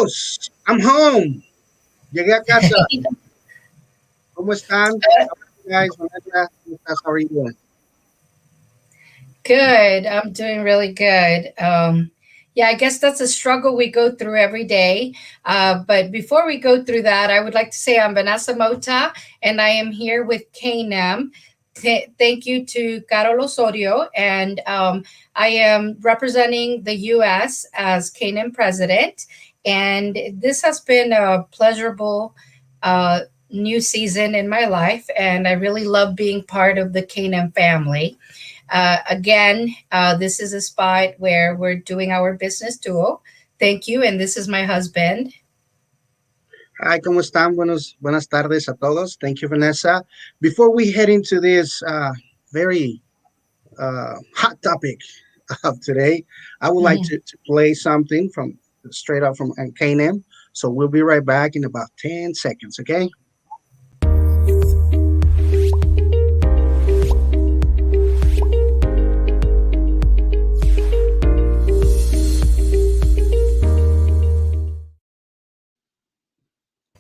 Boss, I'm home. Llegué a casa. ¿Cómo están? How are you guys? Vanessa, ¿cómo estás? How are you doing? Good. I'm doing really good. Yeah, I guess that's a struggle we go through every day. But before we go through that, I would like to say I'm Vanessa Mota, and I am here with CAINEM. Thank you to Carol Osorio, and I am representing the U.S. as CAINEM president. And this has been a pleasurable new season in my life, and I really love being part of the CAINEM family. Again, this is a spot where we're doing our business duo. Thank you. And this is my husband. Hi, ¿cómo están? Buenas tardes a todos. Thank you, Vanessa. Before we head into this very hot topic of today, I would like to play something from straight up from CAINEM. So we'll be right back in about 10 seconds, okay?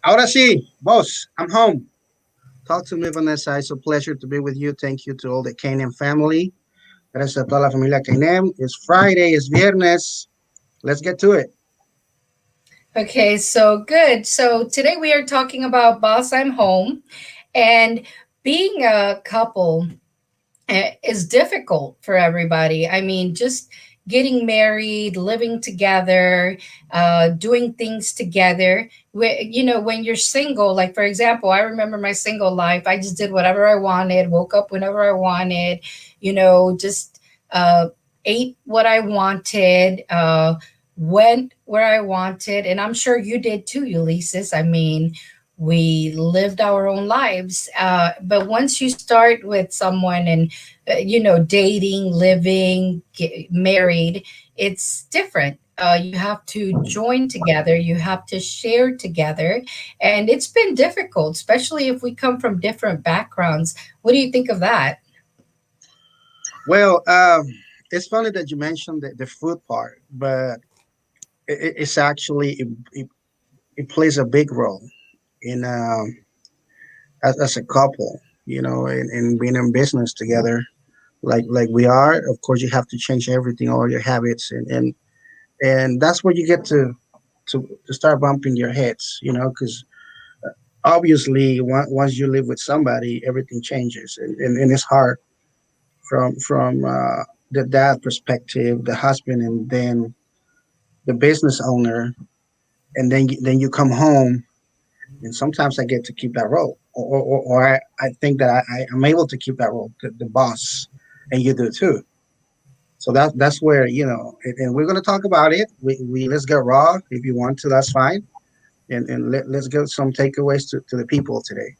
Ahora sí, boss, I'm home. Talk to me, Vanessa. It's a pleasure to be with you. Thank you to all the CAINEM family. Gracias a toda la familia CAINEM. It's Friday, it's viernes. Let's get to it. Okay, so good. So today we are talking about Boss, I'm Home. And being a couple is difficult for everybody. I mean, just getting married, living together, doing things together. When you're single, like for example, I remember my single life. I just did whatever I wanted, woke up whenever I wanted, just ate what I wanted, went where I wanted. And I'm sure you did too, Ulises. I mean, we lived our own lives. But once you start with someone and, dating, living, get married, it's different. You have to join together. You have to share together. And it's been difficult, especially if we come from different backgrounds. What do you think of that? Well, it's funny that you mentioned the food part, but it's actually, it plays a big role in as a couple, in being in business together, like we are. Of course, you have to change everything, all your habits, and that's where you get to start bumping your heads, because obviously once you live with somebody, everything changes, and it's hard from the dad perspective, the husband, and then the business owner, and then you come home. And sometimes I get to keep that role, or I think that I am able to keep that role, the boss, and you do too. So that's where, and we're going to talk about it. We let's get raw. If you want to, that's fine. And let's get some takeaways to the people today.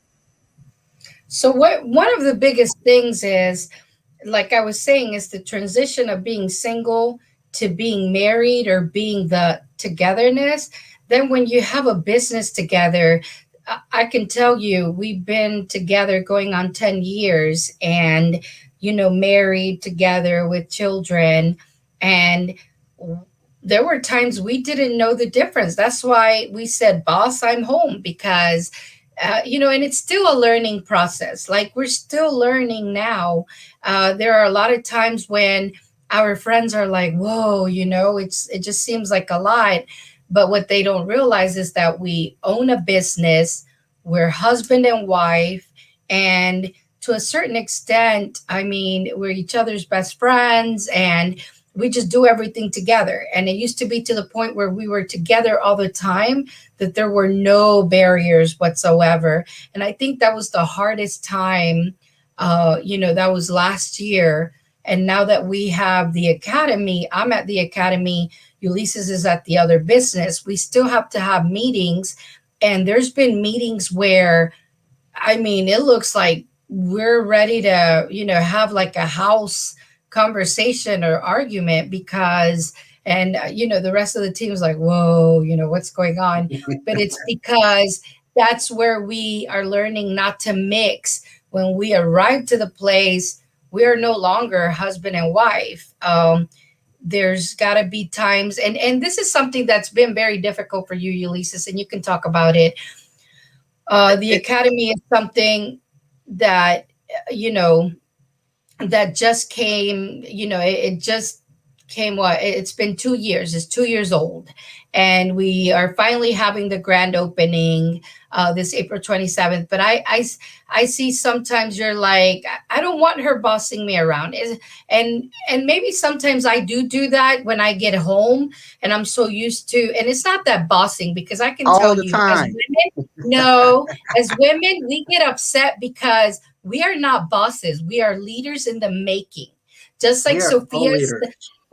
So one of the biggest things is, like I was saying, is the transition of being single to being married or being the togetherness. Then when you have a business together, I can tell you we've been together going on 10 years and, married together with children. And there were times we didn't know the difference. That's why we said, boss, I'm home, because, and it's still a learning process. Like we're still learning now. There are a lot of times when our friends are like, whoa, it just seems like a lot. But what they don't realize is that we own a business, we're husband and wife, and to a certain extent, I mean, we're each other's best friends, and we just do everything together. And it used to be to the point where we were together all the time, that there were no barriers whatsoever. And I think that was the hardest time, that was last year. And now that we have the academy, I'm at the academy, Ulises is at the other business, we still have to have meetings. And there's been meetings where, I mean, it looks like we're ready to, have like a house conversation or argument because, and, the rest of the team is like, whoa, what's going on? But it's because that's where we are learning not to mix. When we arrive to the place, we are no longer husband and wife. there's got to be times, and this is something that's been very difficult for you, Ulises, and you can talk about it. The academy is something that, you know, that just came, you know, it just came, what, it's been 2 years, it's 2 years old, and we are finally having the grand opening this April 27th. But I see sometimes you're like, I don't want her bossing me around. And maybe sometimes I do that when I get home, and I'm so used to, and it's not that bossing, because I can all tell the you, as time. women, no, as women, we get upset because we are not bosses. We are leaders in the making. Just like We are all leaders.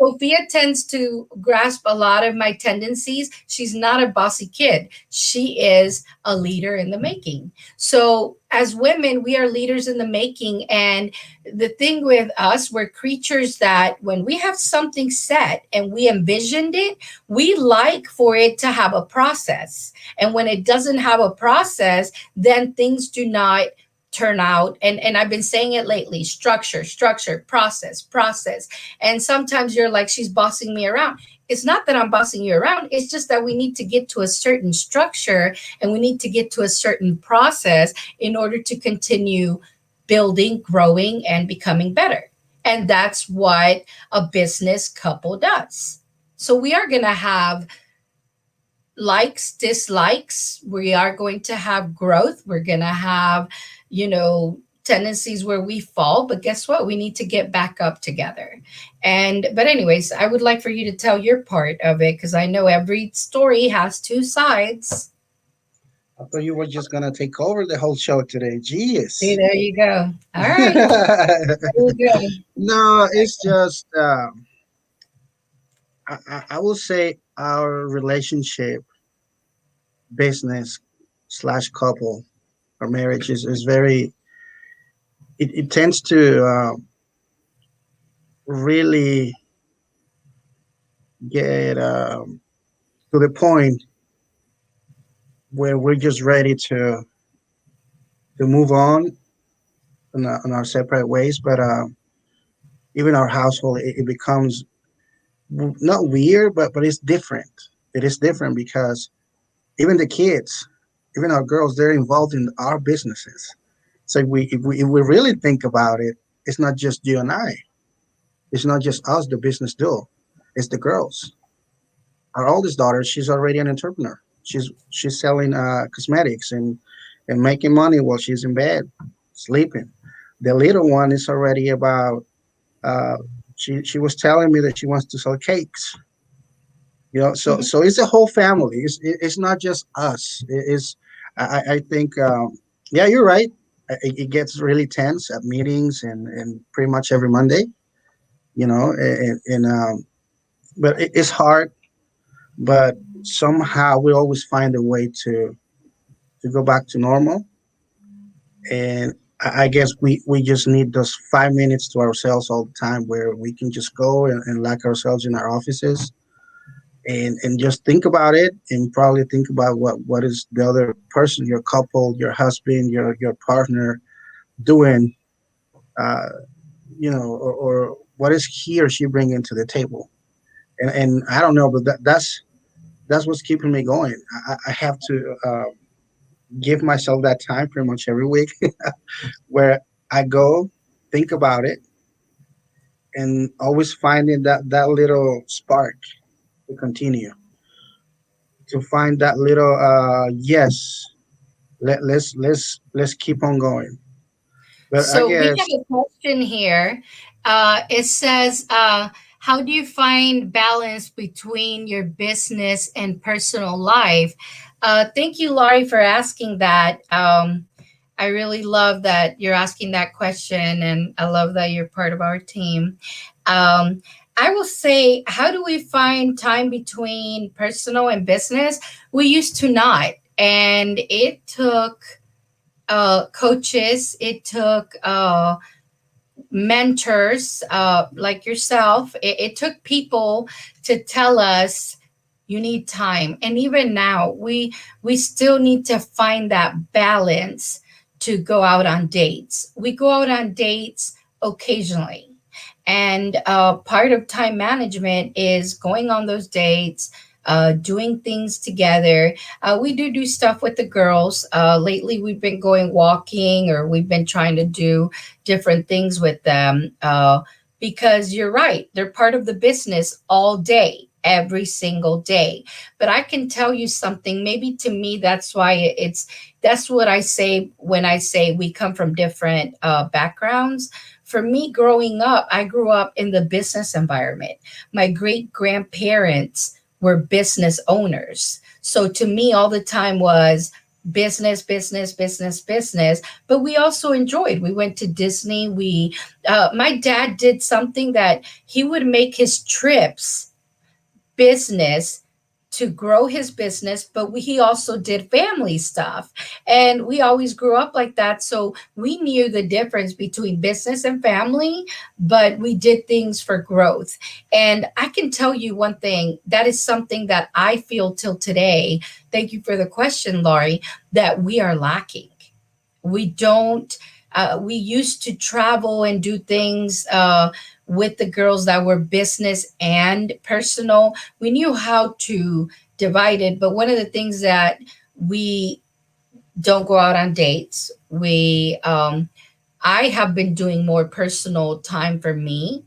Sophia tends to grasp a lot of my tendencies. She's not a bossy kid. She is a leader in the making. So as women, we are leaders in the making. And the thing with us, we're creatures that when we have something set and we envisioned it, we like for it to have a process. And when it doesn't have a process, then things do not turn out. And I've been saying it lately: structure, process. And sometimes you're like, she's bossing me around. It's not that I'm bossing you around. It's just that we need to get to a certain structure, and we need to get to a certain process in order to continue building, growing, and becoming better. And that's what a business couple does. So we are going to have likes, dislikes. We are going to have growth. We're going to have, you know, tendencies where we fall, but guess what? We need to get back up together. But anyways, I would like for you to tell your part of it, because I know every story has two sides. I thought you were just gonna take over the whole show today. See, Jeez. there you go. All right. There you go. No, it's just I will say our relationship, business slash couple, or marriage is very. It tends to really get to the point where we're just ready to move on our separate ways. But even our household, it becomes not weird, but it's different. It is different because even the kids, even our girls, they're involved in our businesses. So if we really think about it, it's not just you and I. It's not just us, the business duo. It's the girls. Our oldest daughter, she's already an entrepreneur. She's selling cosmetics and making money while she's in bed, sleeping. The little one is already about. Uh, she was telling me that she wants to sell cakes. You know, so Mhm. so it's a whole family. It's not just us. I think yeah, you're right. It gets really tense at meetings and pretty much every Monday. You know, and but it's hard. But somehow we always find a way to go back to normal. And I guess we just need those 5 minutes to ourselves all the time where we can just go and lock ourselves in our offices and just think about it and probably think about what is the other person, your couple, your husband, your partner doing, uh, you know, or what is he or she bringing to the table. And I don't know, but that's what's keeping me going. I have to give myself that time pretty much every week where I go think about it and always finding that little spark to continue, to find that little yes, let's keep on going. But I So we guess have a question here. It says, how do you find balance between your business and personal life? Thank you, Laurie, for asking that. I really love that you're asking that question, and I love that you're part of our team. Um, I will say, how do we find time between personal and business? We used to not, and it took coaches, it took mentors like yourself. It took people to tell us you need time. And even now, we still need to find that balance to go out on dates. We go out on dates occasionally. And part of time management is going on those dates, doing things together. We do stuff with the girls. Lately, we've been going walking, or we've been trying to do different things with them. Because you're right, they're part of the business all day, every single day. But I can tell you something, maybe to me, that's why that's what I say when I say we come from different backgrounds. For me, growing up, I grew up in the business environment. My great grandparents were business owners. So to me, all the time was business, business, business, business. But we also enjoyed. We went to Disney. My dad did something that he would make his trips business to grow his business, but he also did family stuff. And we always grew up like that. So we knew the difference between business and family, but we did things for growth. And I can tell you one thing, that is something that I feel till today. Thank you for the question, Laurie, that we are lacking. We don't, we used to travel and do things with the girls that were business and personal. We knew how to divide it, but one of the things that we don't go out on dates. I have been doing more personal time for me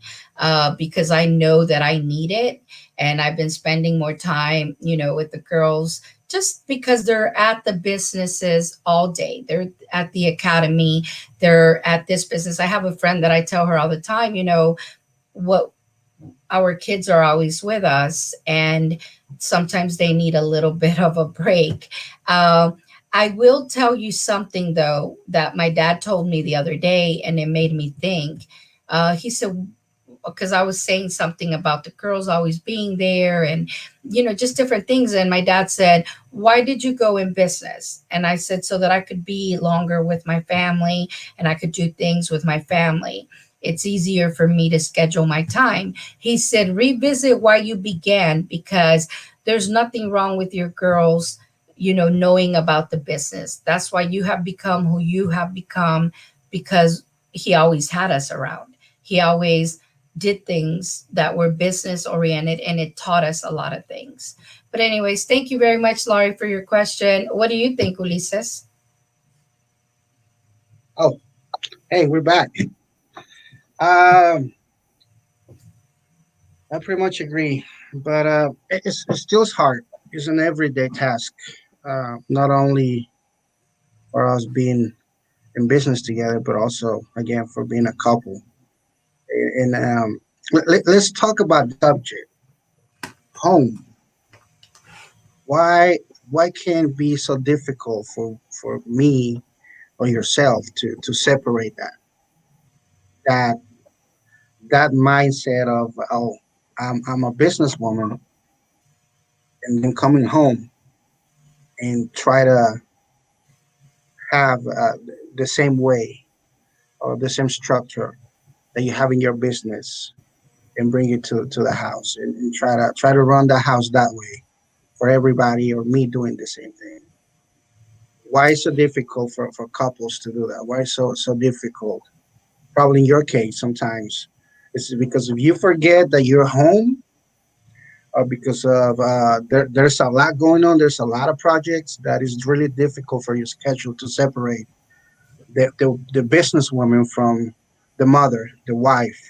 because I know that I need it. And I've been spending more time, with the girls just because they're at the businesses all day. They're at the academy. They're at this business. I have a friend that I tell her all the time, what our kids are always with us, and sometimes they need a little bit of a break. I will tell you something, though, that my dad told me the other day, and it made me think. He said, because I was saying something about the girls always being there and, just different things. And my dad said, why did you go in business? And I said, so that I could be longer with my family and I could do things with my family. It's easier for me to schedule my time. He said, revisit why you began, because there's nothing wrong with your girls, knowing about the business. That's why you have become who you have become, because he always had us around. He always did things that were business oriented, and it taught us a lot of things. But anyways, thank you very much, Laurie, for your question. What do you think, Ulises? Oh, hey, we're back. I pretty much agree, but it's still hard. It's an everyday task, not only for us being in business together, but also again for being a couple. And let's talk about the subject, home. Why can it be so difficult for me or yourself to separate that that mindset of, oh, I'm a businesswoman, and then coming home and try to have the same way or the same structure that you have in your business, and bring it to the house, and try to run the house that way for everybody, or me doing the same thing. Why is it so difficult for couples to do that? Why is so difficult? Probably in your case, sometimes it's because if you forget that you're home, or because of there's a lot going on. There's a lot of projects that is really difficult for your schedule to separate the businesswoman from the mother, the wife,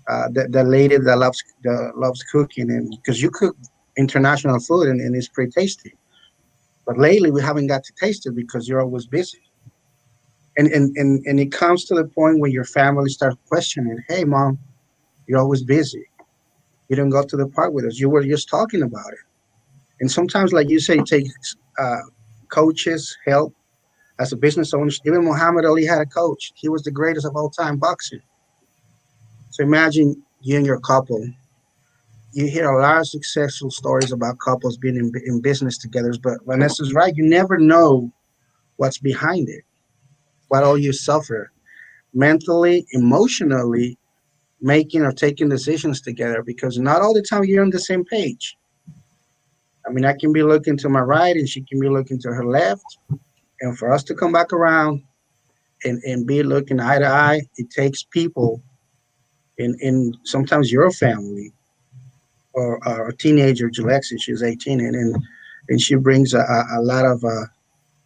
the lady that loves cooking, and because you cook international food, and it's pretty tasty. But lately we haven't got to taste it because you're always busy. And it comes to the point where your family starts questioning, hey mom, you're always busy. You didn't go to the park with us. You were just talking about it. And sometimes, like you say, it takes coaches, help as a business owner. Even Muhammad Ali had a coach. He was the greatest of all time boxer. So imagine you and your couple. You hear a lot of successful stories about couples being in business together, but Vanessa's right. You never know what's behind it, what all you suffer mentally, emotionally, making or taking decisions together, because not all the time you're on the same page. I mean, I can be looking to my right and she can be looking to her left. And for us to come back around and be looking eye to eye, it takes people in sometimes your family, or a teenager, Alexis, she's 18, and she brings a lot of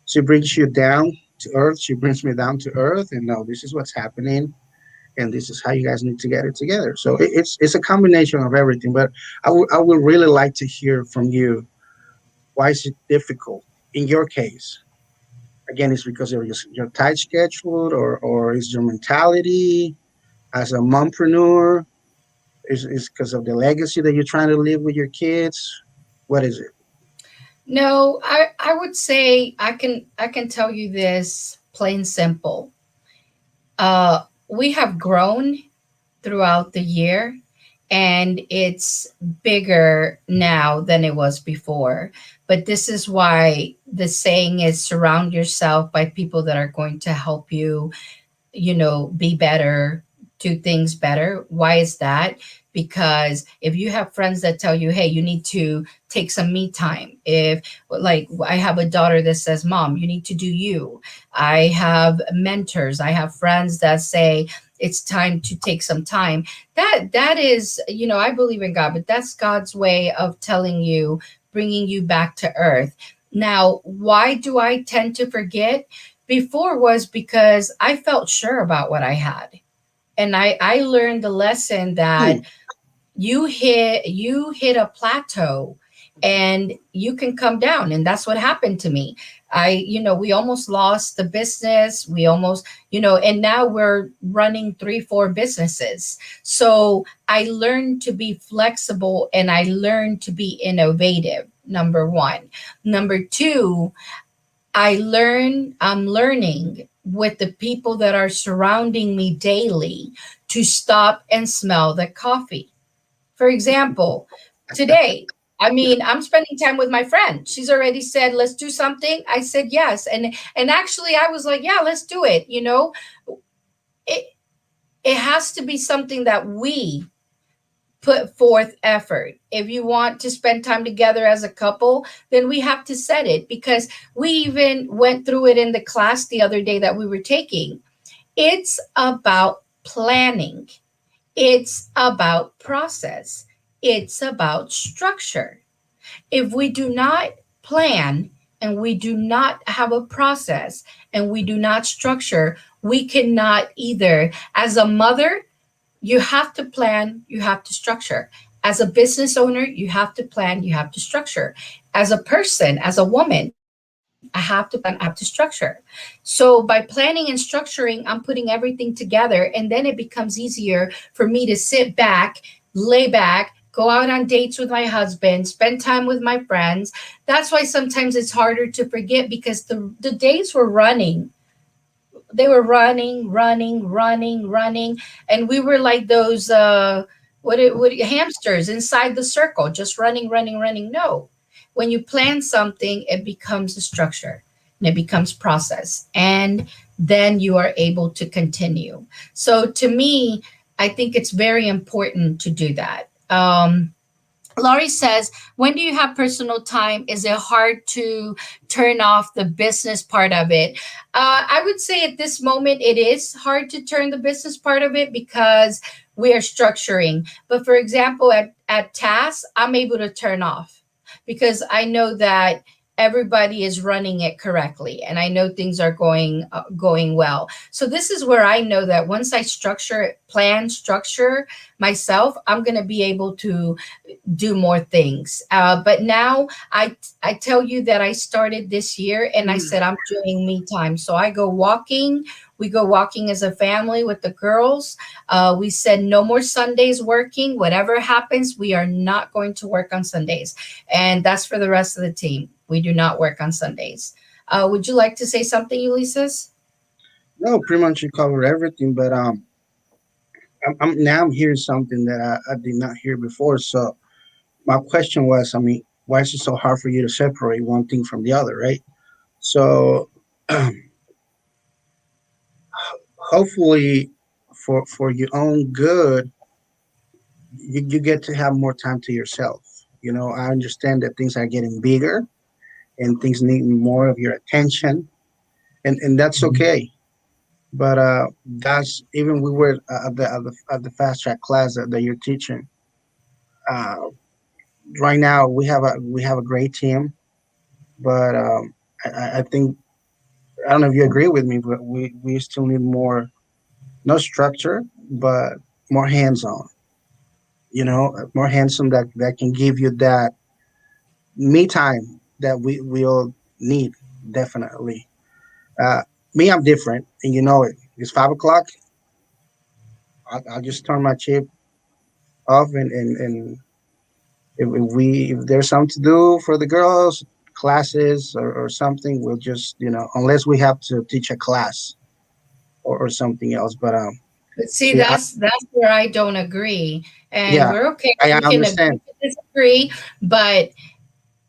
she brings you down to earth. She brings me down to earth, and no, this is what's happening, and this is how you guys need to get it together. So it's a combination of everything. But I would really like to hear from you. Why is it difficult in your case? Again, it's because of your tight schedule, or is your mentality as a mompreneur? Is because of the legacy that you're trying to leave with your kids? What is it? No, I would say I can tell you this plain simple. We have grown throughout the year, and it's bigger now than it was before. But this is why the saying is surround yourself by people that are going to help you, be better, do things better. Why is that? Because if you have friends that tell you, hey, you need to take some me time. If, like, I have a daughter that says, Mom, you need to do you. I have mentors, I have friends that say, it's time to take some time. That is, I believe in God, but that's God's way of telling you, bringing you back to earth. Now, why do I tend to forget? Before was because I felt sure about what I had. And I learned the lesson that Hmm. you hit a plateau and you can come down. And that's what happened to me. We almost lost the business. We almost, and now we're running 3 4 businesses. So I learned to be flexible, and I learned to be innovative. Number one. Number two, I'm learning with the people that are surrounding me daily to stop and smell the coffee. For example, today, I'm spending time with my friend. She's already said, let's do something. I said yes. And actually I was like, yeah, let's do it. It it has to be something that we put forth effort. If you want to spend time together as a couple, then we have to set it, because we even went through it in the class the other day that we were taking. It's about planning, it's about process, it's about structure. If we do not plan, and we do not have a process, and we do not structure, we cannot either. As a mother, you have to plan, you have to structure. As a business owner, you have to plan, you have to structure. As a person, as a woman, I have to plan, I have to structure. So by planning and structuring, I'm putting everything together, and then it becomes easier for me to sit back, lay back, go out on dates with my husband, spend time with my friends. That's why sometimes it's harder to forget, because the days were running. They were running, running, running, running, and we were like those hamsters inside the circle, just running, running, running. No, when you plan something, it becomes a structure, and it becomes process, and then you are able to continue. So to me, I think it's very important to do that. Laurie says, when do you have personal time? Is it hard to turn off the business part of it? I would say at this moment, it is hard to turn the business part of it, because we are structuring. But for example, at tasks, I'm able to turn off, because I know that everybody is running it correctly, and I know things are going well. So this is where I know that once I structure myself, I'm going to be able to do more things. But now I tell you that I started this year, and I said I'm doing me time. So I go walking. We go walking as a family with the girls. We said no more Sundays working. Whatever happens, we are not going to work on Sundays, and that's for the rest of the team. We do not work on Sundays. Would you like to say something, Ulises? No, pretty much you covered everything. But I'm hearing something that I did not hear before. So my question was, I mean, why is it so hard for you to separate one thing from the other, right? So hopefully, for your own good, you get to have more time to yourself. I understand that things are getting bigger, and things need more of your attention, and that's okay. But that's even we were at the fast track class that you're teaching. Uh, right now we have a great team, but I think I don't know if you agree with me, but we still need more, no structure, but more hands-on. More hands-on that can give you that me time that we all need, definitely. Uh, Me, I'm different, and you know it. It's 5 o'clock. I'll just turn my chip off, and if there's something to do for the girls, classes or something, we'll just unless we have to teach a class or something else. But But see, yeah, that's where I don't agree, and yeah, we're okay. I We can agree understand. to disagree, but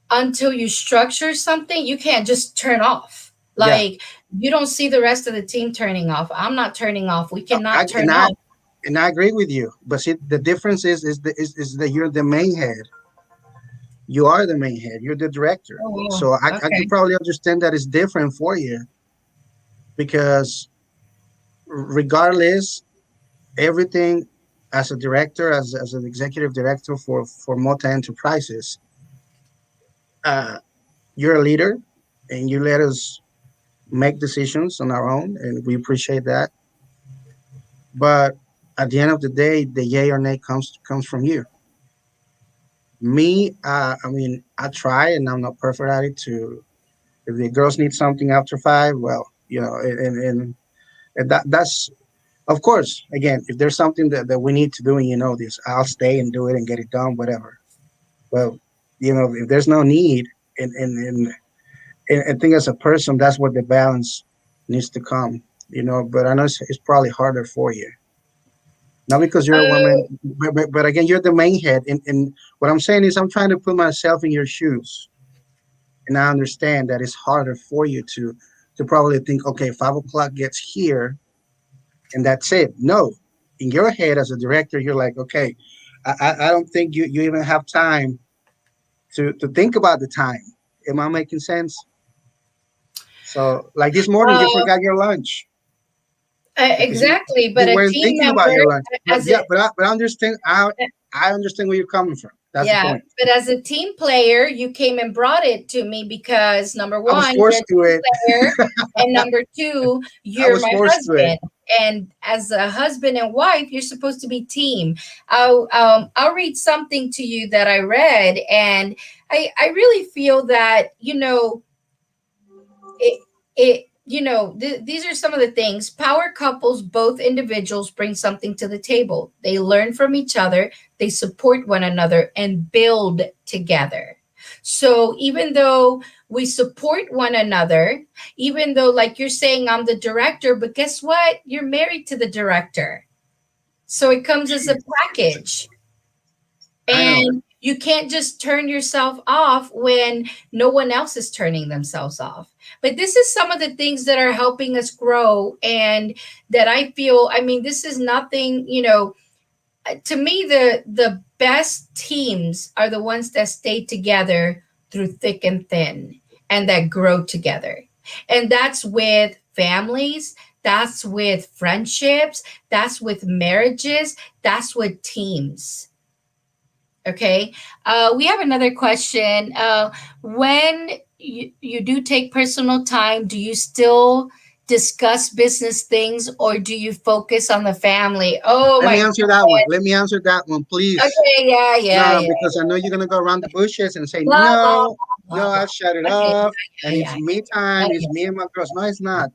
until you structure something, you can't just turn off. Yeah, Like you don't see the rest of the team turning off. I'm not turning off. We I cannot and turn I off. and I agree with you. But see, the difference is that you're the main head. You are the main head. You're the director. Oh, So I okay. can probably understand that it's different for you because regardless, everything as a director, as an executive director for Mota Enterprises, uh, you're a leader, and you let us make decisions on our own, and we appreciate that. But at the end of the day, the yay or nay comes from you. Me, I mean, I try, and I'm not perfect at it. To If the girls need something after 5, well, and that's of course. Again, if there's something that we need to do, and this, I'll stay and do it and get it done, whatever. Well, if there's no need, and I think as a person, that's where the balance needs to come. But I know it's probably harder for you, not because you're a woman, Uh, but again, you're the main head. And what I'm saying is, I'm trying to put myself in your shoes, and I understand that it's harder for you to probably think, okay, 5 o'clock gets here, and that's it. No, in your head as a director, you're like, okay, I don't think you even have time to think about the time. Am I making sense? So, like this morning, you uh, forgot your lunch because you exactly. you But a weren't team thinking about member, your lunch. But as yeah, a but I understand. I understand where you're coming from. That's the yeah, point. but as a team player, you came and brought it to me because number I was one, you're forced a to team it. player, and number two, I you're was my forced to it. husband. And as a husband and wife, you're supposed to be team. I'll read something to you that I read, and I really feel that these are some of the things. Power couples, both individuals bring something to the table. They learn from each other, they support one another, and build together. So even though we support one another, even though, like you're saying, I'm the director, but guess what? You're married to the director. So it comes as a package. I know. And you can't just turn yourself off when no one else is turning themselves off. But this is some of the things that are helping us grow, and that I feel, I mean, this is nothing, to me, the best teams are the ones that stay together through thick and thin, and that grow together. And that's with families, that's with friendships, that's with marriages, that's with teams. Okay. We have another question. When you do take personal time, do you still discuss business things, or do you focus on the family? Oh Let my me answer that one. God. Let me answer that one, please. Okay. Yeah. Yeah. No, Yeah. because I know you're gonna go around the bushes and say, Blah, blah, no, blah, no, blah. I'll shut it Okay. off. Yeah. And it's Yeah. me Yeah. time. It's Yeah. me and my girls. No, it's not.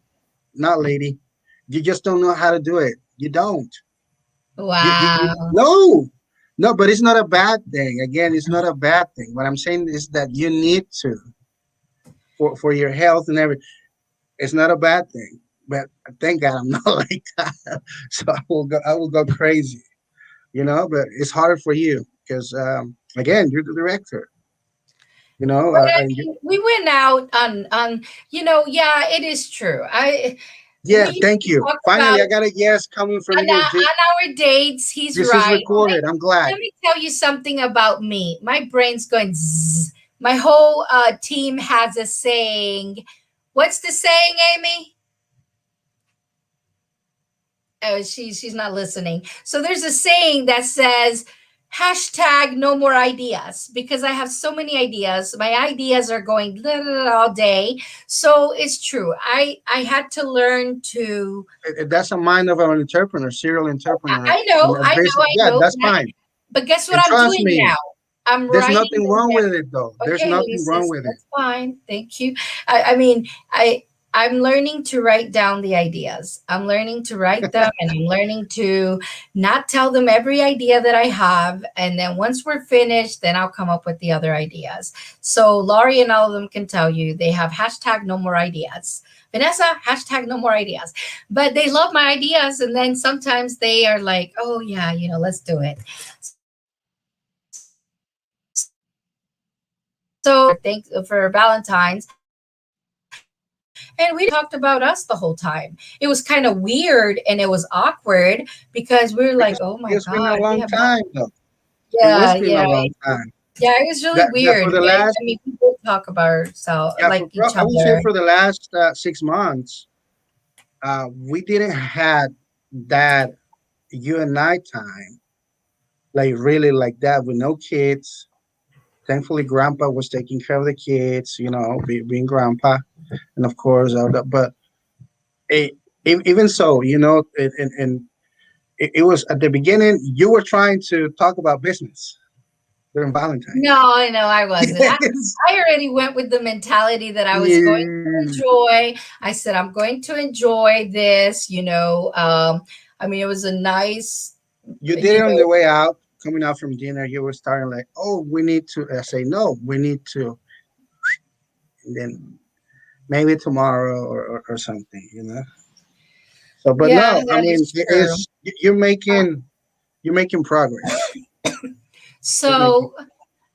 Not, lady. You just don't know how to do it. You don't. Wow. No, no, but it's not a bad thing. Again, it's not a bad thing. What I'm saying is that you need to for your health and everything. It's not a bad thing. But thank God I'm not like that. So I will go crazy, but it's harder for you because again, you're the director, But I and mean, we went out on, yeah, it is true. We yeah, used thank to you. talk Finally, about I got a yes coming from on you. our dates. He's This is right. recorded. I'm glad. Let me tell you something about me. My brain's going zzz. My whole team has a saying. What's the saying, Amy? She's not listening. So there's a saying that says hashtag no more ideas, because I have so many ideas. My ideas are going all day. So it's true. I had to learn to. That's a mind of an entrepreneur, serial entrepreneur. I know, And I know, I yeah, know. that's fine. But guess what And I'm trust doing me, now? I'm there's writing nothing them wrong down. with it, though. There's Okay, nothing wrong Ulises, with it. that's fine. Thank you. I mean, I'm learning to write down the ideas. I'm learning to write them, and I'm learning to not tell them every idea that I have. And then once we're finished, then I'll come up with the other ideas. So Laurie and all of them can tell you they have hashtag no more ideas. Vanessa, hashtag no more ideas. But they love my ideas. And then sometimes they are like, oh, yeah, let's do it. So thanks for Valentine's. And we talked about us the whole time. It was kind of weird and it was awkward because we were like, Because oh my it's been a God, we long have not. time, though. It Yeah, was been yeah. a long time. Yeah, it was really That for weird. the last, I mean, we did talk about ourselves, yeah, like each I would say other. for the last 6 months, we didn't had that you and I time, like really like that with no kids. Thankfully, Grandpa was taking care of the kids, being Grandpa, and of course, but it, even so, and it was at the beginning. You were trying to talk about business during Valentine's. No, no, I wasn't. Yes. I already went with the mentality that I was going to You, enjoy. I said, I'm going to enjoy this. I mean, it was a nice, you did you it on know, the way out, coming out from dinner. You were starting like, "Oh, we need to." I say, "No, we need to." And then maybe tomorrow or something. So, but yeah, no, I that mean, is true. you're making progress. You're making So,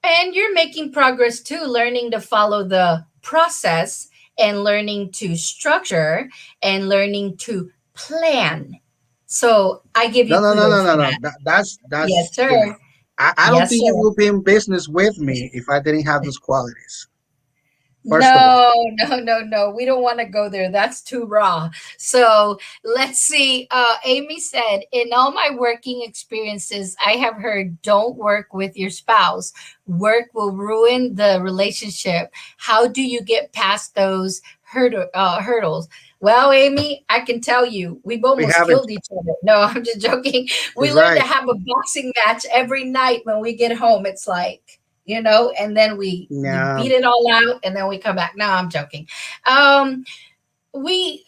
and you're making progress too, learning to follow the process and learning to structure and learning to plan. So I give no, you no, no, no, kudos no, for no. that. That's Yes, sir. I don't Yes, think you sir. will be in business with me if I didn't have those qualities. First of all, No, no, no, no. We don't want to go there. That's too raw. So let's see. Amy said, in all my working experiences, I have heard don't work with your spouse. Work will ruin the relationship. How do you get past those hurdles? Well, Amy, I can tell you, we've we almost haven't. killed each other. No, I'm just joking. We You're learn to right. have a boxing match every night when we get home. It's like, and then we Yeah, beat it all out and then we come back. No, I'm joking. um we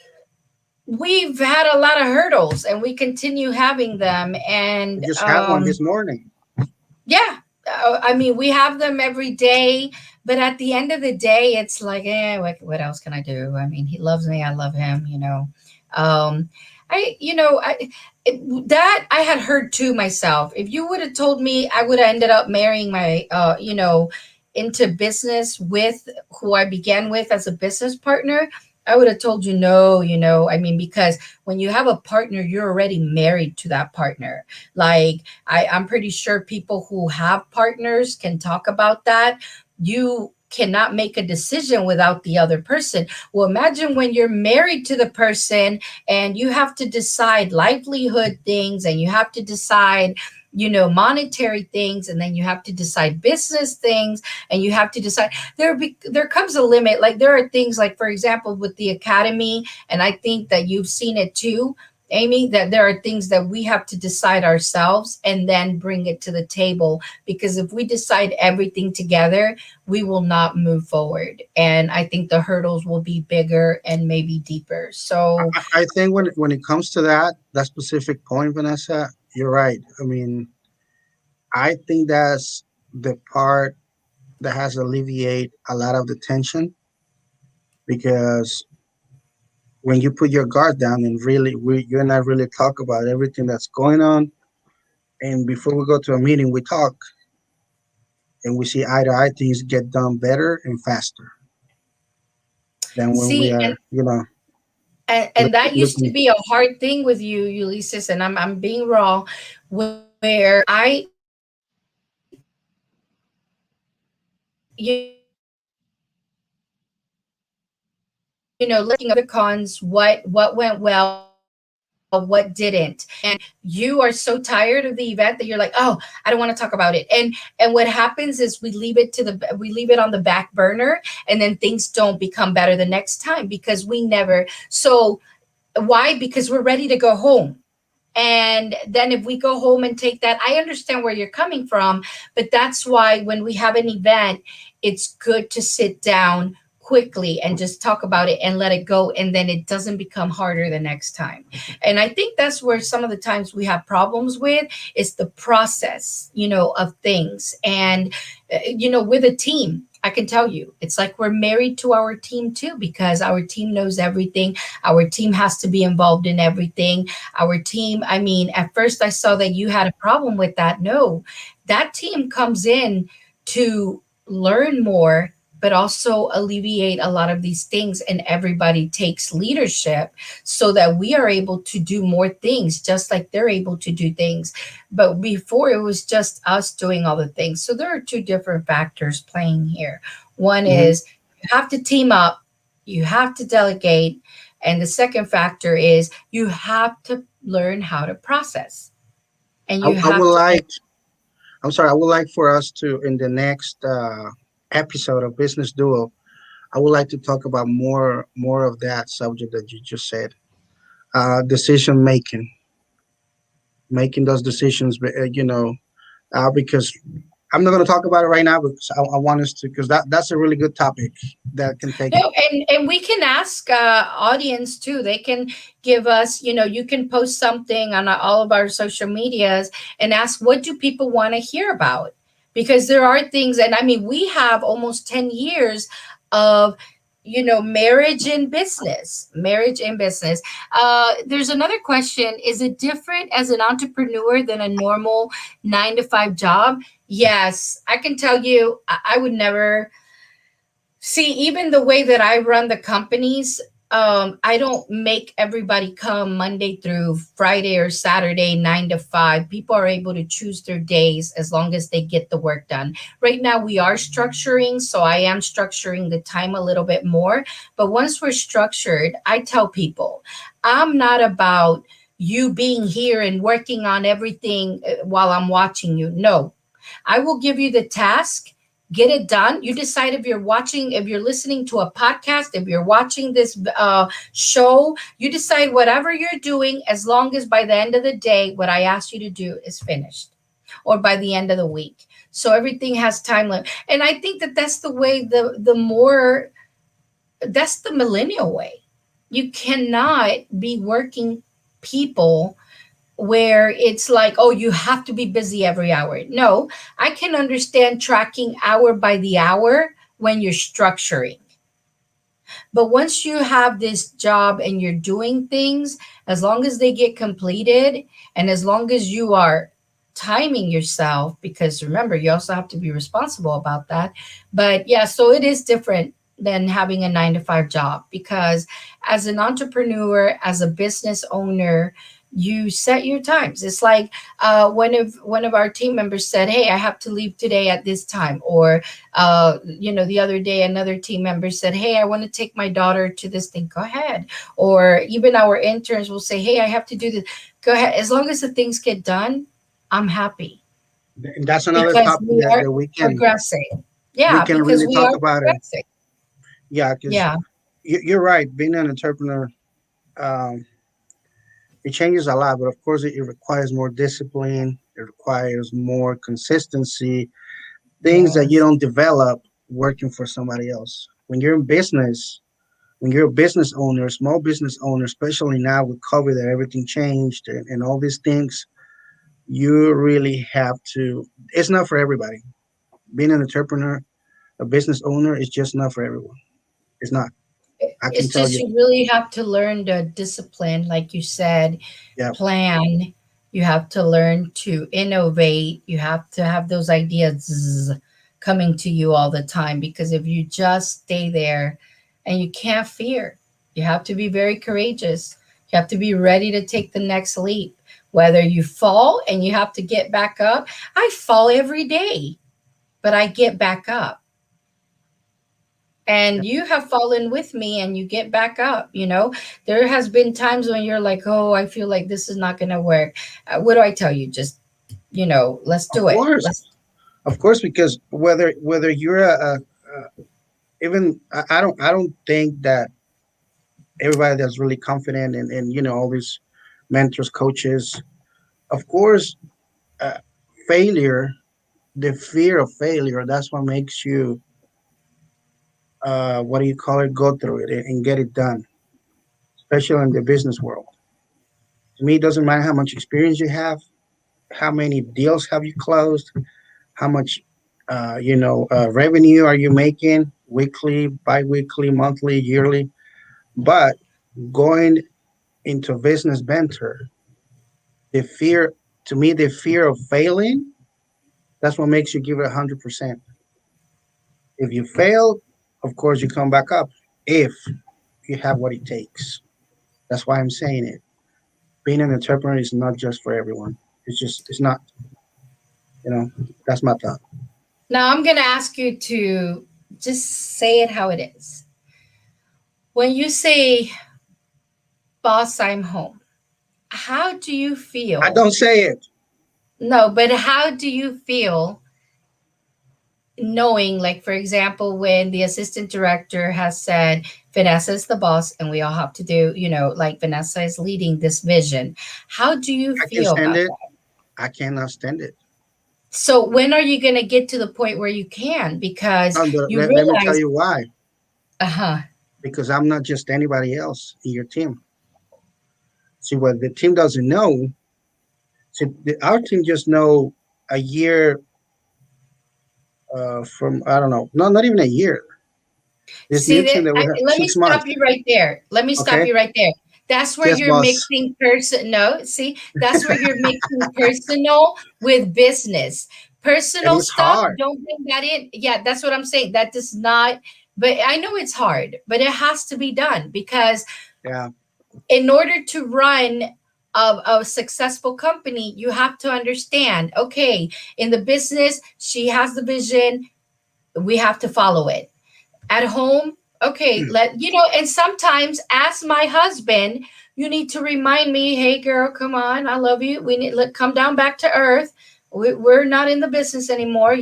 we've had a lot of hurdles and we continue having them, we and just had one this morning. yeah, I mean, we have them every day, but at the end of the day it's like, what else can I do? I mean, he loves me, I love him. um I you know I that I had heard too myself. If you would have told me, I would have ended up marrying my into business with who I began with as a business partner, I would have told you no. I mean, because when you have a partner, you're already married to that partner. Like, I'm pretty sure people who have partners can talk about that. You cannot make a decision without the other person. Well, imagine when you're married to the person and you have to decide livelihood things, and you have to decide, monetary things, and then you have to decide business things, and you have to decide. There comes a limit. Like, there are things, like, for example, with the academy, and I think that you've seen it too, Amy, that there are things that we have to decide ourselves and then bring it to the table, because if we decide everything together, we will not move forward, and I think the hurdles will be bigger and maybe deeper. So I think when it comes to that specific point, Vanessa, you're right. I mean, I think that's the part that has alleviate a lot of the tension, because when you put your guard down and really you and I really talk about everything that's going on, and before we go to a meeting we talk and we see eye to eye, things get done better and faster than when we see, are and that used to looking. be a hard thing with you, Ulysses, and I'm being raw, where I, looking at the cons, what went well, what didn't, and you are so tired of the event that you're like, oh, I don't want to talk about it. And what happens is we leave it on the back burner, and then things don't become better the next time because we never. So why? Because we're ready to go home. And then if we go home and take that, I understand where you're coming from, but that's why when we have an event, it's good to sit down quickly and just talk about it and let it go. And then it doesn't become harder the next time. And I think that's where some of the times we have problems with is the process, of things. And, with a team, I can tell you, it's like we're married to our team too, because our team knows everything. Our team has to be involved in everything. Our team, I mean, at first I saw that you had a problem with that. No, that team comes in to learn more, but also alleviate a lot of these things. And everybody takes leadership so that we are able to do more things, just like they're able to do things. But before it was just us doing all the things. So there are two different factors playing here. One is you have to team up, you have to delegate. And the second factor is you have to learn how to process. And I, you I have would to. like, I'm sorry, I would like for us to, in the next episode of Business Duo, I would like to talk about more of that subject that you just said. Decision making those decisions, because I'm not going to talk about it right now because I want us to, because that's a really good topic that can take. No, and we can ask audience too. They can give us, you can post something on all of our social medias and ask, what do people want to hear about? Because there are things, and I mean, we have almost 10 years of, marriage in business. There's another question. Is it different as an entrepreneur than a normal 9 to 5 job? Yes, I can tell you, I would never. See, even the way that I run the companies, I don't make everybody come Monday through Friday or Saturday, 9 to 5. People are able to choose their days as long as they get the work done. Right now, we are structuring, so I am structuring the time a little bit more. But once we're structured, I tell people, I'm not about you being here and working on everything while I'm watching you. No, I will give you the task, get it done. You decide if you're listening to a podcast, if you're watching this show, you decide whatever you're doing, as long as by the end of the day, what I ask you to do is finished, or by the end of the week. So everything has time limit. And I think that that's the way, that's the millennial way. You cannot be working people where it's like, oh, you have to be busy every hour. No, I can understand tracking hour by the hour when you're structuring. But once you have this job and you're doing things, as long as they get completed and as long as you are timing yourself, because remember, you also have to be responsible about that. But yeah, so it is different than having a 9 to 5 job, because as an entrepreneur, as a business owner, you set your times. It's like one of our team members said, hey, I have to leave today at this time. Or the other day another team member said, hey, I want to take my daughter to this thing. Go ahead. Or even our interns will say, hey, I have to do this. Go ahead. As long as the things get done, I'm happy. And that's another Because topic we are that progressing. we Yeah, can because really we talk are about it. progressing. Yeah, because Yeah. you're right. Being an entrepreneur, um, it changes a lot, but of course, it requires more discipline. It requires more consistency, things that you Yes. don't develop working for somebody else. When you're in business, when you're a business owner, small business owner, especially now with COVID, that everything changed and all these things, you really have to. It's not for everybody. Being an entrepreneur, a business owner, is just not for everyone. It's not. I can It's tell just you. you really have to learn the discipline, like you said, Yeah, plan. You have to learn to innovate. You have to have those ideas coming to you all the time, because if you just stay there, and you can't fear, you have to be very courageous. You have to be ready to take the next leap. Whether you fall and you have to get back up, I fall every day, but I get back up. And you have fallen with me and you get back up. There has been times when you're like, oh, I feel like this is not going to work. What do I tell you? Just, let's Of do it. course, Let's. of course, because whether you're even I don't think that everybody that's really confident and all these mentors, coaches, of course, uh, failure, the fear of failure, that's what makes you what do you call it, go through it and get it done, especially in the business world. To me, it doesn't matter how much experience you have, how many deals have you closed, how much revenue are you making weekly, bi-weekly, monthly, yearly. But going into business venture, the fear, to me, the fear of failing, that's what makes you give it 100%. If you fail, of course you come back up if you have what it takes. That's why I'm saying it. Being an entrepreneur is not just for everyone. It's not, you know, that's my thought. Now I'm going to ask you to just say it how it is. When you say, boss, I'm home, how do you I feel? don't say it. No, but how do you feel knowing, like, for example, when the assistant director has said, Vanessa is the boss and we all have to do, like Vanessa is leading this vision. How do you I can feel stand about it. that? I cannot stand it. So when are you going to get to the point where you can? Because But you let me tell realize, you why. uh-huh. Because I'm not just anybody else in your team. See, what the team doesn't know, see, our team just know a year from, I don't know, no, not even a year. This See new team that? that we have, Let me 6 months. stop you right there. Let me stop Okay. you right there. That's where Yes, you're boss. mixing person. No, see, that's where you're mixing personal with business. And Personal it's stuff, hard. don't bring that in. Yeah, that's what I'm saying. That does not. But I know it's hard, but it has to be done because Yeah. in order to run a successful company, you have to understand. Okay, in the business, she has the vision. We have to follow it at home. Okay, and sometimes as my husband, you need to remind me, hey girl, come on, I love you, we need, come down back to earth. We're not in the business anymore.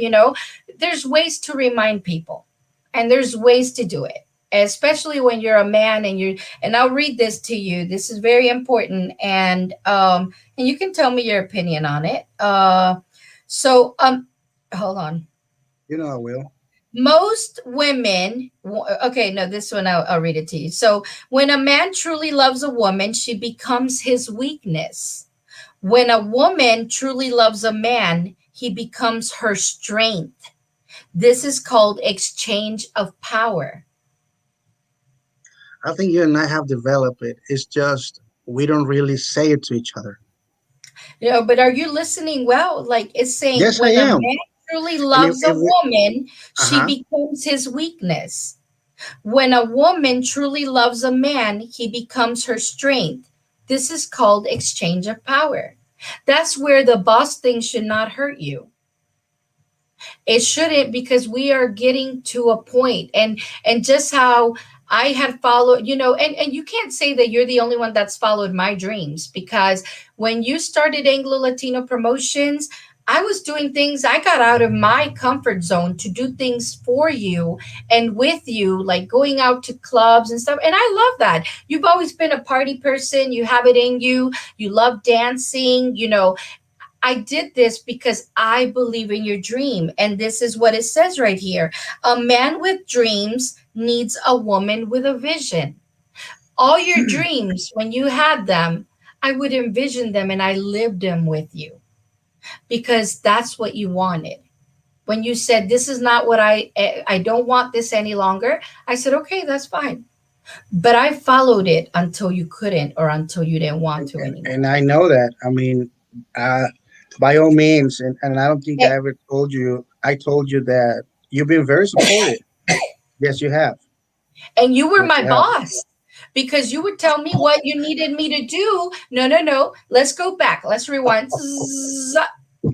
There's ways to remind people, and there's ways to do it, especially when you're a man. And I'll read this to you. This is very important, and you can tell me your opinion on it. So hold on. I will. Most women, okay, no, this one I'll read it to you. So when a man truly loves a woman, she becomes his weakness. When a woman truly loves a man, he becomes her strength. This is called exchange of power. I think you and I have developed it. It's just we don't really say it to each other. But are you listening well? Like, it's saying Yes, I when a am. man truly And loves a if we, woman, she uh-huh. becomes his weakness. When a woman truly loves a man, he becomes her strength. This is called exchange of power. That's where the boss thing should not hurt you. It shouldn't, because we are getting to a point, and just how I had followed, and you can't say that you're the only one that's followed my dreams, because when you started Anglo Latino Promotions, I was doing things, I got out of my comfort zone to do things for you and with you, like going out to clubs and stuff. And I love that. You've always been a party person. You have it in you. You love dancing. I did this because I believe in your dream. And this is what it says right here. A man with dreams needs a woman with a vision. All your dreams, when you had them, I would envision them and I lived them with you, because that's what you wanted. When you said, this is not what I don't want this any longer, I said, okay, that's fine. But I followed it until you couldn't, or until you didn't want and, to and, anymore. and I know that. I mean, uh, by all means, and I don't think I ever told you. I told you that you've been very supportive. Yes, you have. And you were Yes, my you have. boss, because you would tell me what you needed me to do. No, no, no. Let's go back. Let's rewind. Zzz.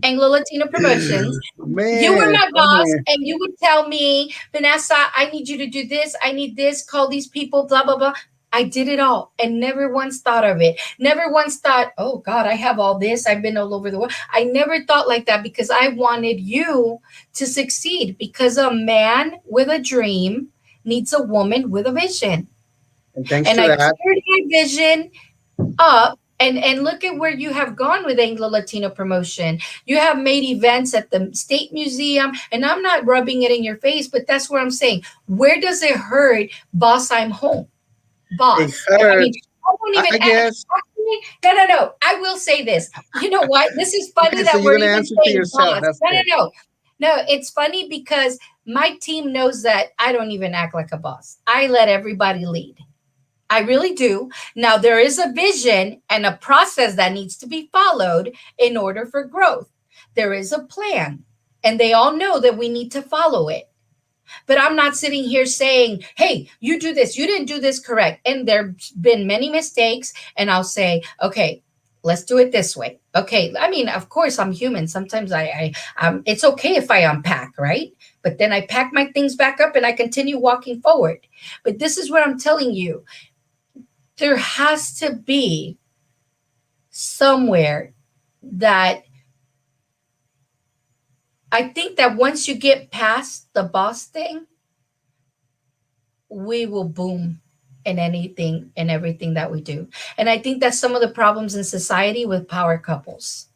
Anglo Latino Promotions. You were Man, my come boss, here. and you would tell me, Vanessa, I need you to do this. I need this. Call these people, blah, blah, blah. I did it all and never once thought of it. Never once thought, oh God, I have all this. I've been all over the world. I never thought like that because I wanted you to succeed, because a man with a dream needs a woman with a vision. And thanks And to I that, cleared my vision up, and look at where you have gone with Anglo Latino Promotion. You have made events at the State Museum, and I'm not rubbing it in your face, but that's what I'm saying. Where does it hurt? Boss, I'm home. it Boss. I mean, hurts. I don't even I guess. actually, no, no, no. I will say this. You know what? This is funny Okay, so that you're we're gonna even answer to saying yourself. boss. That's No, no, good. no. No, it's funny because my team knows that I don't even act like a boss. I let everybody lead. I really do. Now, there is a vision and a process that needs to be followed in order for growth. There is a plan, and they all know that we need to follow it. But I'm not sitting here saying, hey, you do this, you didn't do this correct. And there's been many mistakes, and I'll say, okay, let's do it this way. Okay. I mean, of course, I'm human. Sometimes it's okay if I unpack, right? But then I pack my things back up and I continue walking forward. But this is what I'm telling you. There has to be somewhere that I think that once you get past the boss thing, we will boom in anything and everything that we do. And I think that's some of the problems in society with power couples.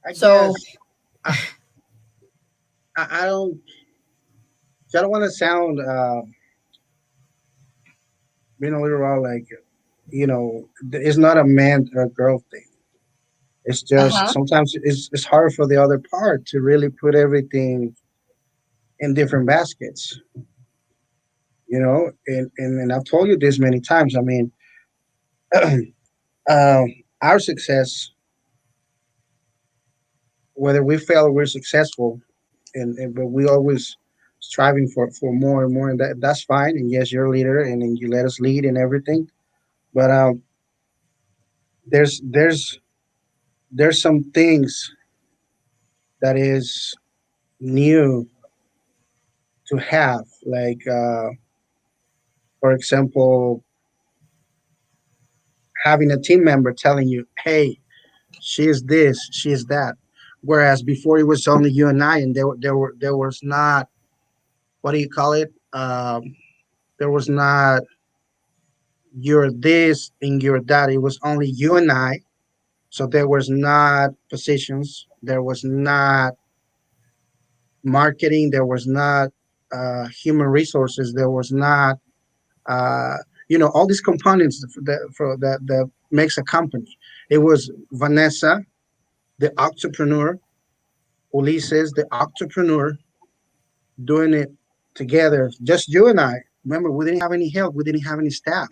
I So, guess I, I don't. I don't want to sound being a little raw, like it's not a man or a girl thing. It's just uh-huh. sometimes it's hard for the other part to really put everything in different baskets. And I've told you this many times. I mean, our success, whether we fail or we're successful, and but we always striving for more and more, and that's fine. And yes, you're a leader, and then you let us lead and everything. But there's there's there's some things that is new to have, like for example, having a team member telling you, "Hey, she is this, she is that." Whereas before it was only you and I, and there was not, what do you call it? There was not you're this and you're that. It was only you and I. So there was not positions. There was not marketing. There was not human resources. There was not uh, all these components that makes a company. It was Vanessa, the entrepreneur, Ulises, the entrepreneur, doing it together, just you and I. Remember, we didn't have any help. We didn't have any staff.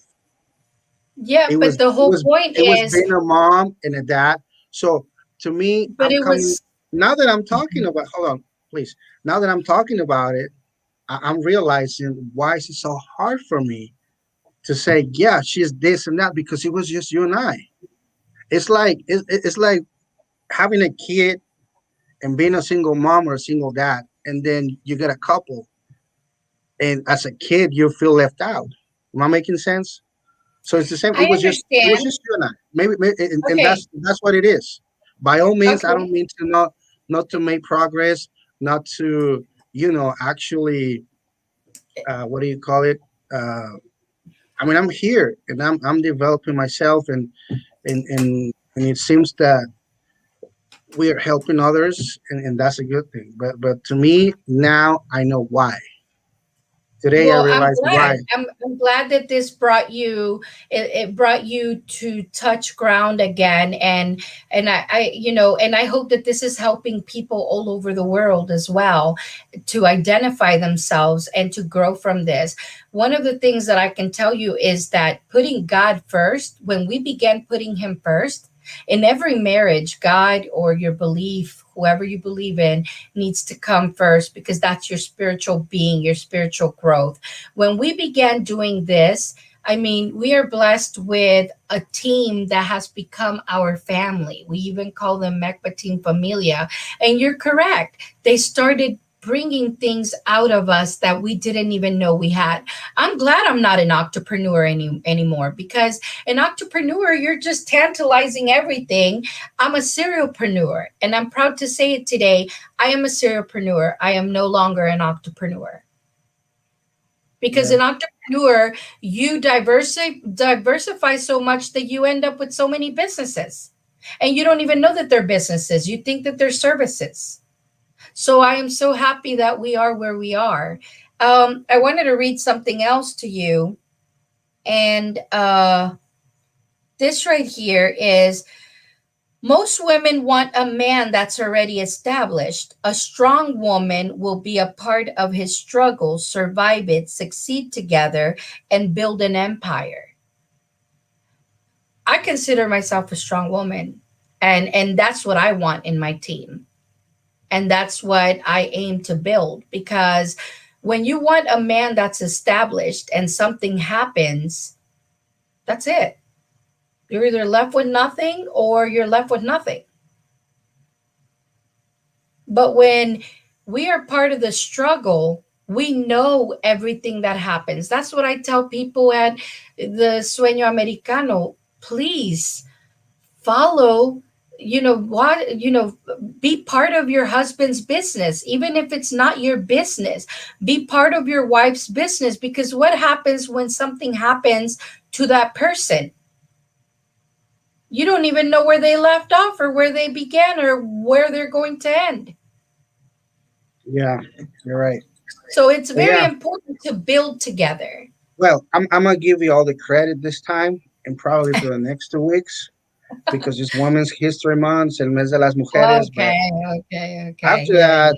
Yeah, It was but the it whole was point it was is, being a mom and a dad. So to me, but I'm it coming was, now that I'm talking about. Hold on, please. Now that I'm talking about it, I'm realizing why is it so hard for me to say, yeah, she's this and that, because it was just you and I. It's like having a kid and being a single mom or a single dad, and then you get a couple, and as a kid you feel left out. Am I making sense? So it's the same. I It was understand. just you and I. Maybe and Okay. that's what it is. By all means, I Okay. don't mean to not to make progress, not to actually what do you call it? Uh, I mean, I'm here and I'm developing myself, and it seems that we are helping others, and that's a good thing. But to me now, I know why. Today I Well, I'm realize why. glad. I'm glad that this brought you, it brought you to touch ground again, and and I hope that this is helping people all over the world as well to identify themselves and to grow from this. One of the things that I can tell you is that putting God first, when we began putting him first in every marriage, God or your belief, whoever you believe in, needs to come first, because that's your spiritual being, your spiritual growth. When we began doing this, I mean, we are blessed with a team that has become our family. We even call them Mecba Team Familia. And you're correct. They started bringing things out of us that we didn't even know we had. I'm glad I'm not an entrepreneur anymore, because an entrepreneur, you're just tantalizing everything. I'm a serialpreneur, and I'm proud to say it today. I am a serialpreneur. I am no longer an entrepreneur. Because Yeah. an entrepreneur, you diversify so much that you end up with so many businesses. And you don't even know that they're businesses. You think that they're services. So I am so happy that we are where we are. I wanted to read something else to you. And this right here is: most women want a man that's already established. A strong woman will be a part of his struggle, survive it, succeed together, and build an empire. I consider myself a strong woman, and that's what I want in my team. And that's what I aim to build, because when you want a man that's established and something happens, that's it. You're either left with nothing or you're left with nothing. But when we are part of the struggle, we know everything that happens. That's what I tell people at the Sueño Americano. Please follow, be part of your husband's business, even if it's not your business. Be part of your wife's business, because what happens when something happens to that person? You don't even know where they left off or where they began or where they're going to end. Yeah, you're right. So it's very Yeah. important to build together. Well, I'm gonna give you all the credit this time, and probably for the next 2 weeks, because it's Women's History Month, el mes de las mujeres. But Okay. after Yeah, that,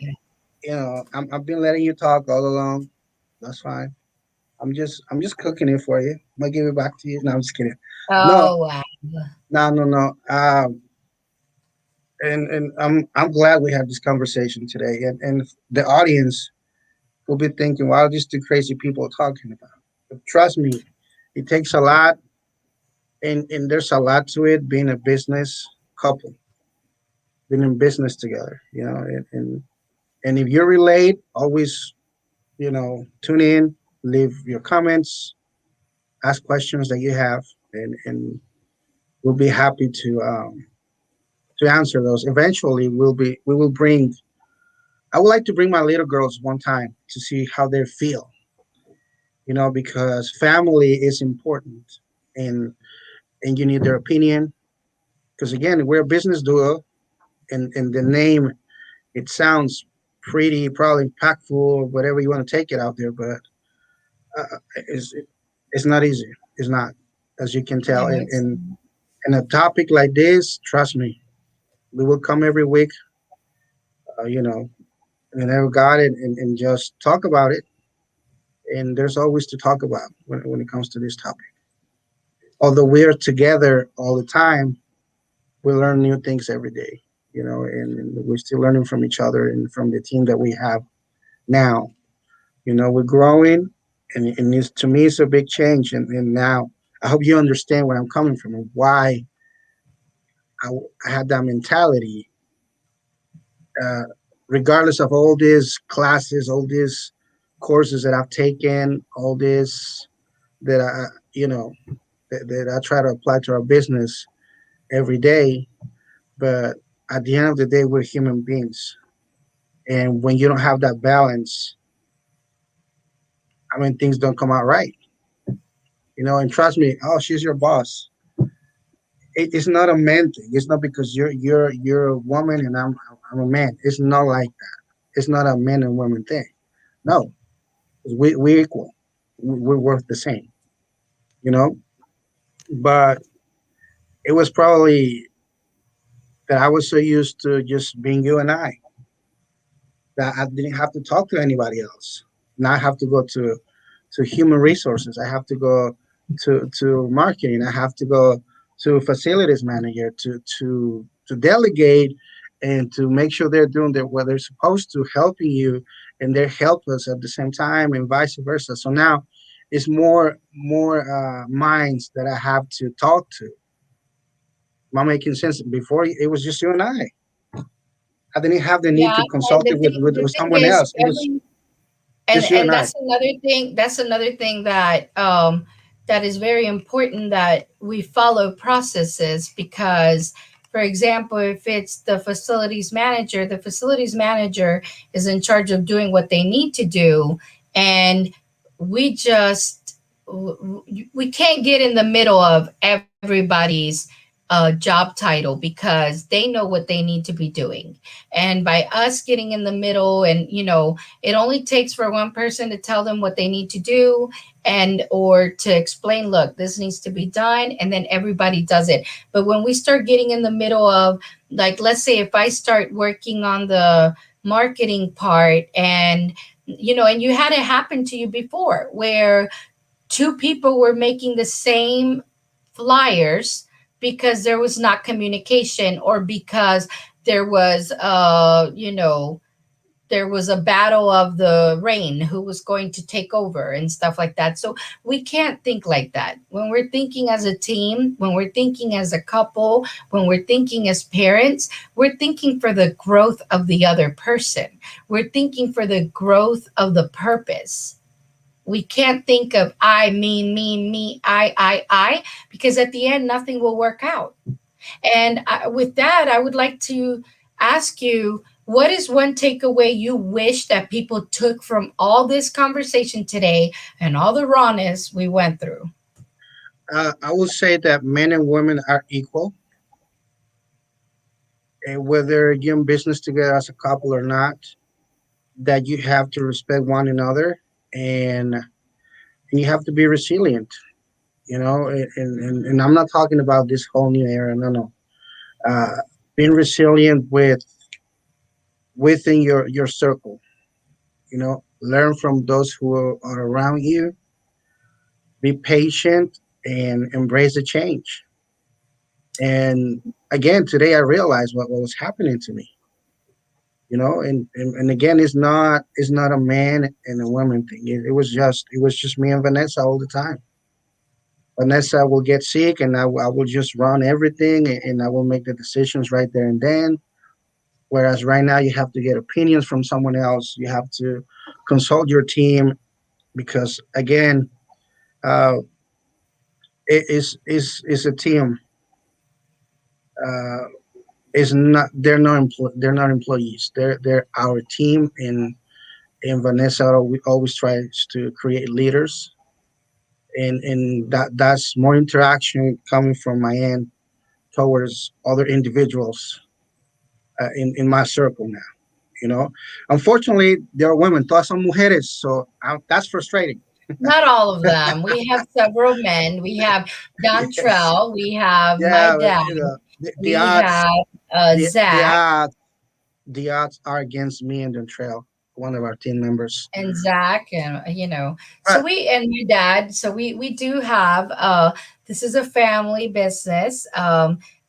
yeah. I've been letting you talk all along. That's fine. I'm just cooking it for you. I'm gonna give it back to you. No, I'm just kidding. No, Oh, wow. no. And I'm glad we had this conversation today, and the audience will be thinking, "Wow, these two crazy people are talking about." But trust me, it takes a lot, and there's a lot to it. Being a business couple, being in business together, and if you relate, always tune in, leave your comments, ask questions that you have, and we'll be happy to answer those. Eventually, we will bring. I would like to bring my little girls one time to see how they feel, because family is important, and and you need their opinion. Because again, we're a business duo, and the name, it sounds pretty, probably impactful, or whatever you want to take it out there, but it's not easy. It's not, as you can tell. No, And it's and a topic like this, trust me, we will come every week. Uh, you know, whenever got it, and just talk about it. And there's always to talk about when it comes to this topic. Although we're together all the time, we learn new things every day. And we're still learning from each other and from the team that we have now. We're growing, and to me, it's a big change. And now I hope you understand where I'm coming from and why I, I had that mentality, uh, regardless of all these classes, all these courses that I've taken, all this that that I try to apply to our business every day. But at the end of the day, we're human beings, and when you don't have that balance, I mean, things don't come out right. And trust me, oh, she's your boss. It's not a man thing. It's not because you're a woman and I'm a man. It's not like that. It's not a man and woman thing. No, we're equal. We're worth the same. You know. But it was probably that I was so used to just being you and I that I didn't have to talk to anybody else. Now I have to go to human resources. I have to go to marketing. I have to go to facilities manager to delegate and to make sure they're doing what they're supposed to, helping you, and they help us at the same time, and vice versa. So now it's more minds that I have to talk to. Am I making sense? Before it was just you and I didn't have the need Yeah, to consult and it the with thing someone is, else. It was every just you and and I. that's another thing that that is very important, that we follow processes, because for example, if it's the facilities manager is in charge of doing what they need to do, and we just we can't get in the middle of everybody's job title, because they know what they need to be doing. And by us getting in the middle, and it only takes for one person to tell them what they need to do, and or to explain, look, this needs to be done, and then everybody does it. But when we start getting in the middle of, like, let's say if I start working on the marketing part, and and you had it happen to you before, where two people were making the same flyers, because there was not communication, or because there was there was a battle of the rain, who was going to take over and stuff like that. So we can't think like that. When we're thinking as a team, when we're thinking as a couple, when we're thinking as parents, we're thinking for the growth of the other person. We're thinking for the growth of the purpose. We can't think of I, me, I, because at the end, nothing will work out. And with that, I would like to ask you, what is one takeaway you wish that people took from all this conversation today and all the rawness we went through? I will say that men and women are equal, and whether you're in business together as a couple or not, that you have to respect one another, and you have to be resilient. And I'm not talking about this whole new era. No, no. Being resilient within your circle. Learn from those who are around you. Be patient and embrace the change. And again, today I realized what was happening to me. And again, it's not a man and a woman thing. It was just me and Vanessa all the time. Vanessa will get sick, and I will just run everything, and I will make the decisions right there and then. Whereas right now, you have to get opinions from someone else. You have to consult your team, because again, uh, it is a team. Uh, is not they're not employees. They're our team, and Vanessa always tries to create leaders, and that's more interaction coming from my end towards other individuals in my circle now. Unfortunately, there are women, todas son mujeres, so that's frustrating. Not all of them. We have several men. We have Yes, Dontrell. We have my yeah, but, dad. the We odds, have the Zach. odds, the odds are against me and the trail, one of our team members. And Zach, and so But we and my dad. So we do have this is a family business,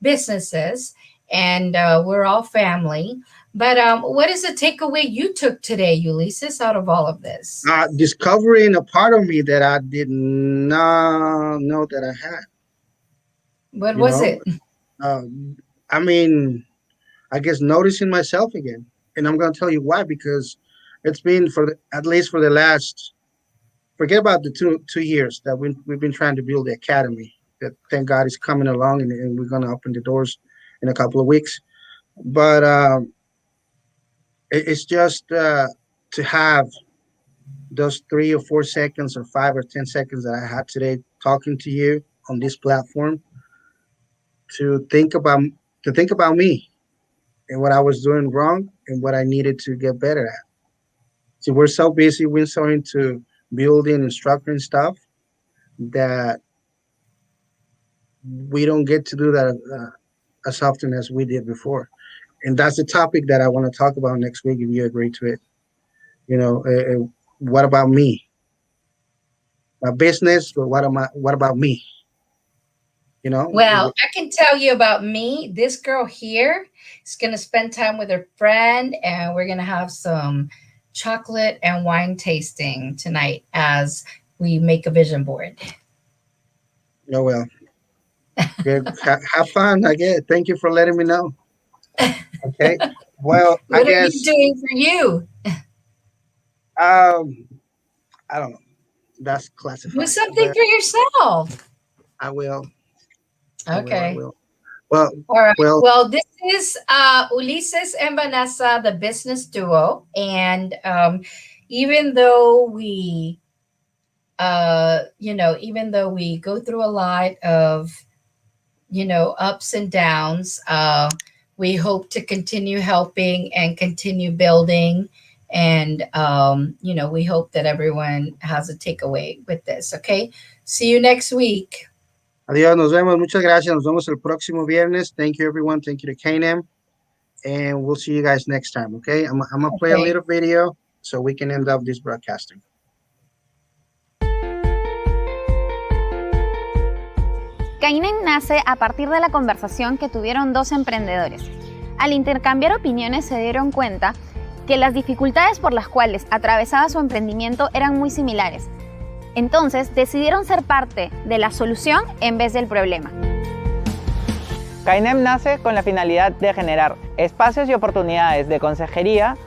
businesses, and we're all family. But what is the takeaway you took today, Ulises, out of all of this? discovering a part of me that I did not know that I had. What You was know, it? uh, I mean, I guess noticing myself again, and I'm gonna tell you why. Because it's been at least for the last, forget about the two years that we've been trying to build the academy. That thank God is coming along, and we're gonna open the doors in a couple of weeks. But it's just to have those 3 or 4 seconds or 5 or 10 seconds that I had today talking to you on this platform, to think about me and what I was doing wrong and what I needed to get better at. See, we're so busy, we're so into building and structuring stuff that we don't get to do that as often as we did before. And that's the topic that I want to talk about next week if you agree to it. What about me? My business, but what about me? You know, Well, I can tell you about me. This girl here is going to spend time with her friend, and we're going to have some chocolate and wine tasting tonight as we make a vision board. Oh, well. Good. Have fun, I guess. Thank you for letting me know. Okay. Well, What I are guess. you doing for you? I don't know. That's classified. Do something for yourself. I will. Okay. I will. Well, all right. Well, this is Ulises and Vanessa, the business duo. And even though we, even though we go through a lot of, ups and downs, we hope to continue helping and continue building. And, we hope that everyone has a takeaway with this. Okay. See you next week. Adiós, nos vemos. Muchas gracias. Nos vemos el próximo viernes. Thank you, everyone. Thank you to CAINEM. And we'll see you guys next time, okay? I'm going to play a little video so we can end up this broadcasting. CAINEM nace a partir de la conversación que tuvieron dos emprendedores. Al intercambiar opiniones se dieron cuenta que las dificultades por las cuales atravesaba su emprendimiento eran muy similares. Entonces decidieron ser parte de la solución en vez del problema. CAINEM nace con la finalidad de generar espacios y oportunidades de consejería,